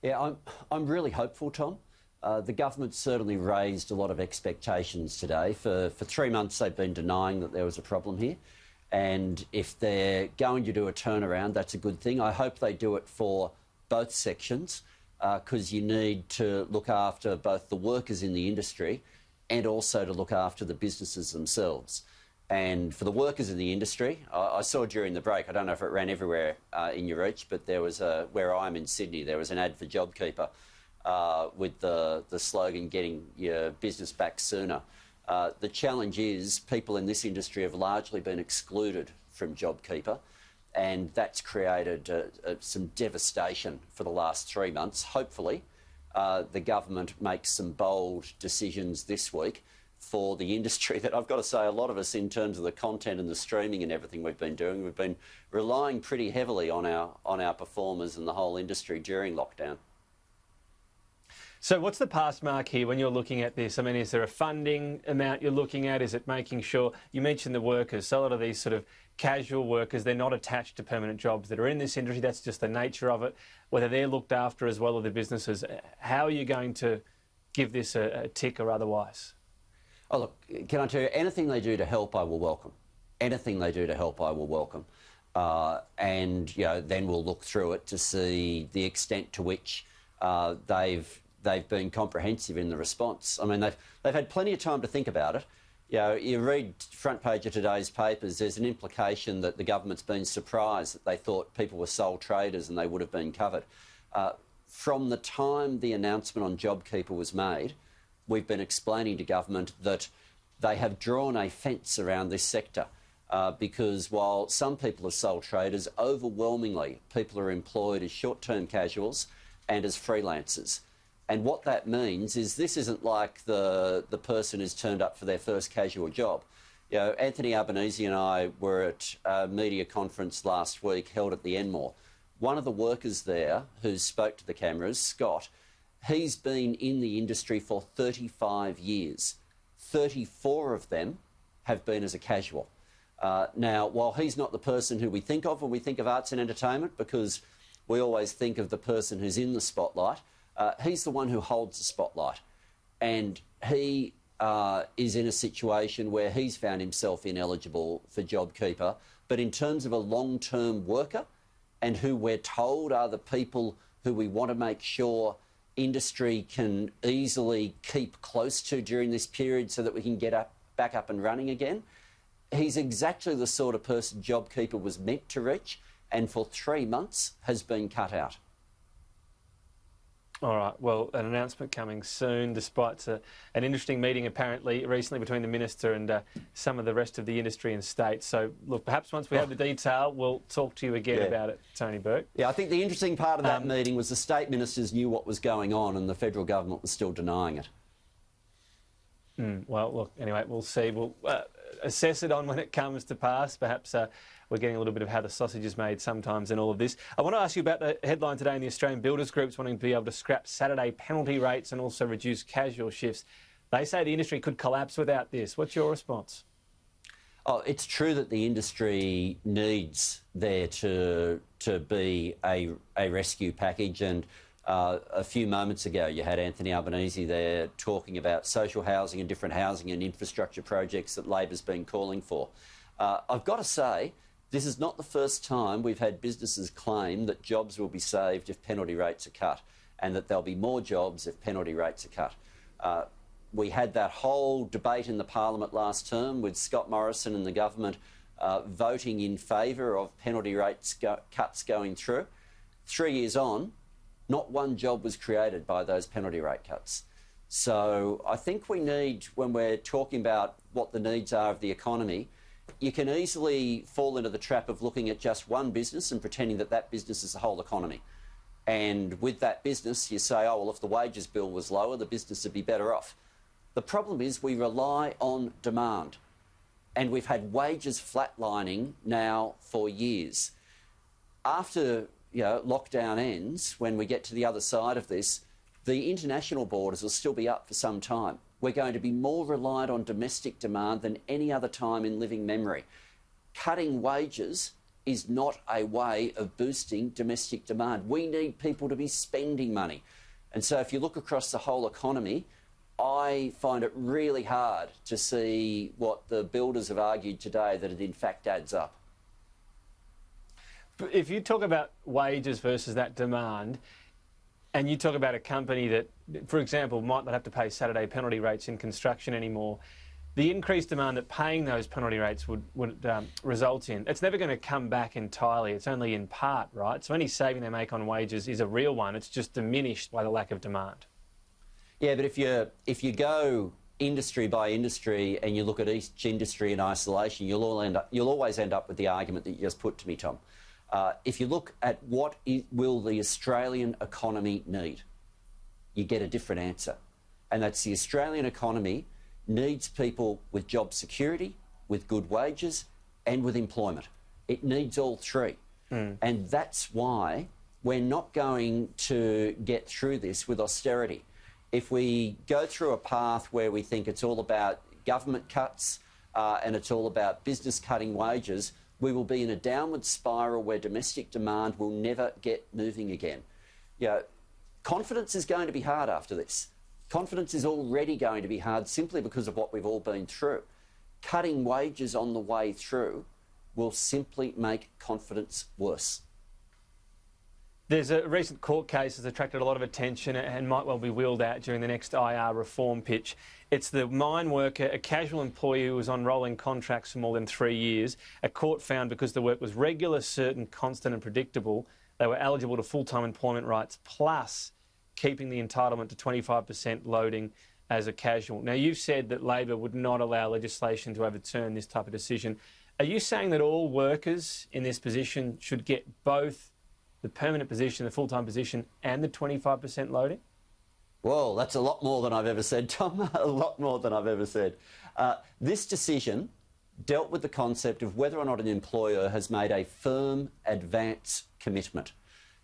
Yeah, I'm really hopeful, Tom. The government certainly raised a lot of expectations today. For 3 months they've been denying that there was a problem here. And if they're going to do a turnaround, that's a good thing. I hope they do it for both sections, because you need to look after both the workers in the industry and also to look after the businesses themselves. And for the workers in the industry, I saw during the break, I don't know if it ran everywhere in your reach, but there was where I'm in Sydney, there was an ad for JobKeeper with the slogan, getting your business back sooner. The challenge is people in this industry have largely been excluded from JobKeeper, and that's created some devastation for the last 3 months. Hopefully, the government makes some bold decisions this week for the industry that I've got to say a lot of us, in terms of the content and the streaming and everything we've been doing, we've been relying pretty heavily on our performers and the whole industry during lockdown. So what's the pass mark here when you're looking at this? I mean, is there a funding amount you're looking at? Is it making sure, you mentioned the workers, so a lot of these sort of casual workers, they're not attached to permanent jobs that are in this industry, that's just the nature of it, whether they're looked after as well as the businesses. How are you going to give this a tick or otherwise? Oh, look, can I tell you, anything they do to help, I will welcome. Anything they do to help, I will welcome. And, you know, then we'll look through it to see the extent to which they've been comprehensive in the response. I mean, they've had plenty of time to think about it. You know, you read front page of today's papers, there's an implication that the government's been surprised that they thought people were sole traders and they would have been covered. From the time the announcement on JobKeeper was made, we've been explaining to government that they have drawn a fence around this sector because while some people are sole traders, overwhelmingly people are employed as short-term casuals and as freelancers. And what that means is this isn't like the person who's turned up for their first casual job. You know, Anthony Albanese and I were at a media conference last week held at the Enmore. One of the workers there who spoke to the cameras, Scott, he's been in the industry for 35 years. 34 of them have been as a casual. Now, while he's not the person who we think of when we think of arts and entertainment, because we always think of the person who's in the spotlight, he's the one who holds the spotlight. And he is in a situation where he's found himself ineligible for JobKeeper. But in terms of a long-term worker, and who we're told are the people who we want to make sure industry can easily keep close to during this period so that we can get back up and running again, he's exactly the sort of person JobKeeper was meant to reach, and for 3 months has been cut out. All right, well, an announcement coming soon, despite an interesting meeting apparently recently between the Minister and some of the rest of the industry and state. So, look, perhaps once we have the detail, we'll talk to you again about it, Tony Burke. Yeah, I think the interesting part of that meeting was the state ministers knew what was going on and the federal government was still denying it. Well, look, anyway, we'll see. We'll assess it on when it comes to pass. Perhaps we're getting a little bit of how the sausage is made sometimes in all of this. I want to ask you about the headline today in the Australian Builders Group's wanting to be able to scrap Saturday penalty rates and also reduce casual shifts. They say the industry could collapse without this. What's your response? Oh, it's true that the industry needs there to be a rescue package, and a few moments ago you had Anthony Albanese there talking about social housing and different housing and infrastructure projects that Labor's been calling for. I've got to say, this is not the first time we've had businesses claim that jobs will be saved if penalty rates are cut, and that there'll be more jobs if penalty rates are cut. We had that whole debate in the Parliament last term with Scott Morrison and the government voting in favour of penalty rates cuts going through. 3 years on, not one job was created by those penalty rate cuts. So I think we need, when we're talking about what the needs are of the economy, you can easily fall into the trap of looking at just one business and pretending that that business is the whole economy. And with that business, you say, oh, well, if the wages bill was lower, the business would be better off. The problem is we rely on demand, and we've had wages flatlining now for years. After lockdown ends, when we get to the other side of this, the international borders will still be up for some time. We're going to be more reliant on domestic demand than any other time in living memory. Cutting wages is not a way of boosting domestic demand. We need people to be spending money. And so if you look across the whole economy, I find it really hard to see what the builders have argued today, that it in fact adds up. If you talk about wages versus that demand, and you talk about a company that, for example, might not have to pay Saturday penalty rates in construction anymore, the increased demand that paying those penalty rates would result in, it's never going to come back entirely. It's only in part, right? So any saving they make on wages is a real one. It's just diminished by the lack of demand. Yeah, but if you go industry by industry and you look at each industry in isolation, you'll always end up with the argument that you just put to me, Tom. If you look at what will the Australian economy need, you get a different answer. And that's the Australian economy needs people with job security, with good wages, and with employment. It needs all three. And that's why we're not going to get through this with austerity. If we go through a path where we think it's all about government cuts and it's all about business cutting wages, we will be in a downward spiral where domestic demand will never get moving again. You know, confidence is going to be hard after this. Confidence is already going to be hard simply because of what we've all been through. Cutting wages on the way through will simply make confidence worse. There's a recent court case that's attracted a lot of attention and might well be wheeled out during the next IR reform pitch. It's the mine worker, a casual employee who was on rolling contracts for more than 3 years. A court found because the work was regular, certain, constant and predictable, they were eligible to full-time employment rights, plus keeping the entitlement to 25% loading as a casual. Now, you've said that Labor would not allow legislation to overturn this type of decision. Are you saying that all workers in this position should get both the permanent position, the full-time position, and the 25% loading? Well, that's a lot more than I've ever said, Tom. A lot more than I've ever said. This decision dealt with the concept of whether or not an employer has made a firm advance commitment.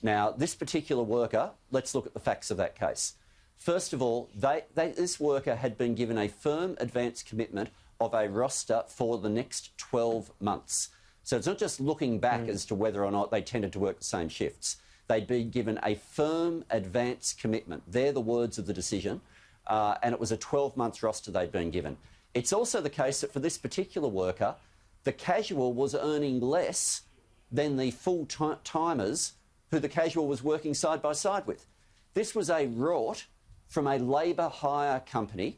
Now, this particular worker, let's look at the facts of that case. First of all, this worker had been given a firm advance commitment of a roster for the next 12 months. So it's not just looking back as to whether or not they tended to work the same shifts. They'd been given a firm advance commitment. They're the words of the decision, and it was a 12-month roster they'd been given. It's also the case that for this particular worker, the casual was earning less than the full-timers who the casual was working side by side with. This was a rort from a labour hire company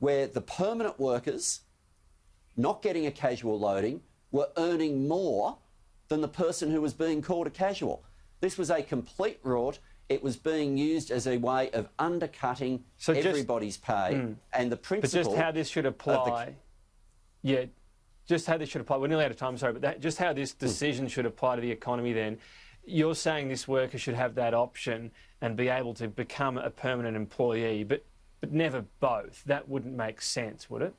where the permanent workers, not getting a casual loading, were earning more than the person who was being called a casual. This was a complete rort. It was being used as a way of undercutting everybody's pay. And the principle... But just how this should apply... just how this should apply... We're nearly out of time, sorry, but just how this decision should apply to the economy then. You're saying this worker should have that option and be able to become a permanent employee, but never both. That wouldn't make sense, would it?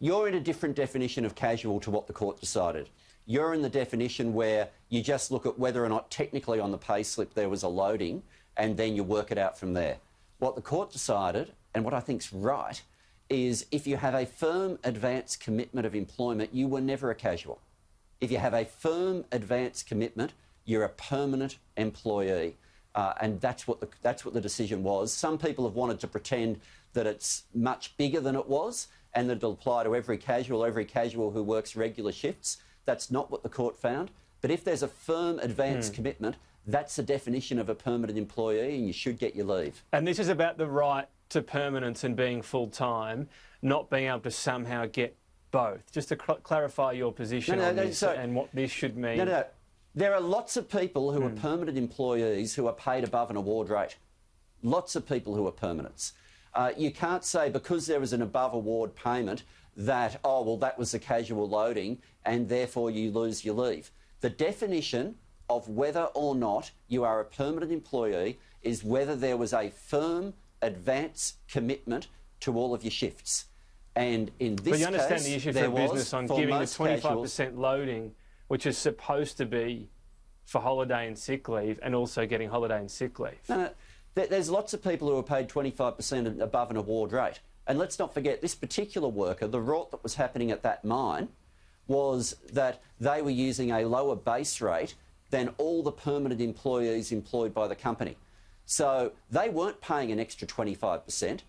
You're in a different definition of casual to what the court decided. You're in the definition where you just look at whether or not technically on the pay slip there was a loading and then you work it out from there. What the court decided, and what I think's right, is if you have a firm advance commitment of employment, you were never a casual. If you have a firm advance commitment, you're a permanent employee. And that's what the decision was. Some people have wanted to pretend that it's much bigger than it was and that it'll apply to every casual who works regular shifts. That's not what the court found. But if there's a firm advance commitment, that's the definition of a permanent employee and you should get your leave. And this is about the right to permanence and being full-time, not being able to somehow get both. Just to clarify your position on this and what this should mean. No. There are lots of people who are permanent employees who are paid above an award rate. Lots of people who are permanents. You can't say because there was an above award payment that, oh, well, that was the casual loading and therefore you lose your leave. The definition of whether or not you are a permanent employee is whether there was a firm advance commitment to all of your shifts. And in this case, but you understand the issue for business on giving the 25% loading, which is supposed to be for holiday and sick leave, and also getting holiday and sick leave. No. There's lots of people who are paid 25% above an award rate. And let's not forget, this particular worker, the rort that was happening at that mine, was that they were using a lower base rate than all the permanent employees employed by the company. So they weren't paying an extra 25%.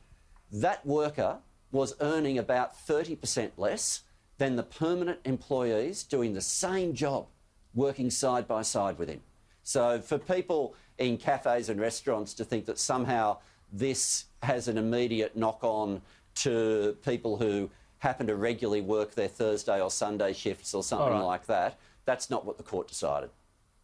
That worker was earning about 30% less than the permanent employees doing the same job, working side by side with him. So for people in cafes and restaurants to think that somehow this has an immediate knock-on to people who happen to regularly work their Thursday or Sunday shifts or something like that, that's not what the court decided.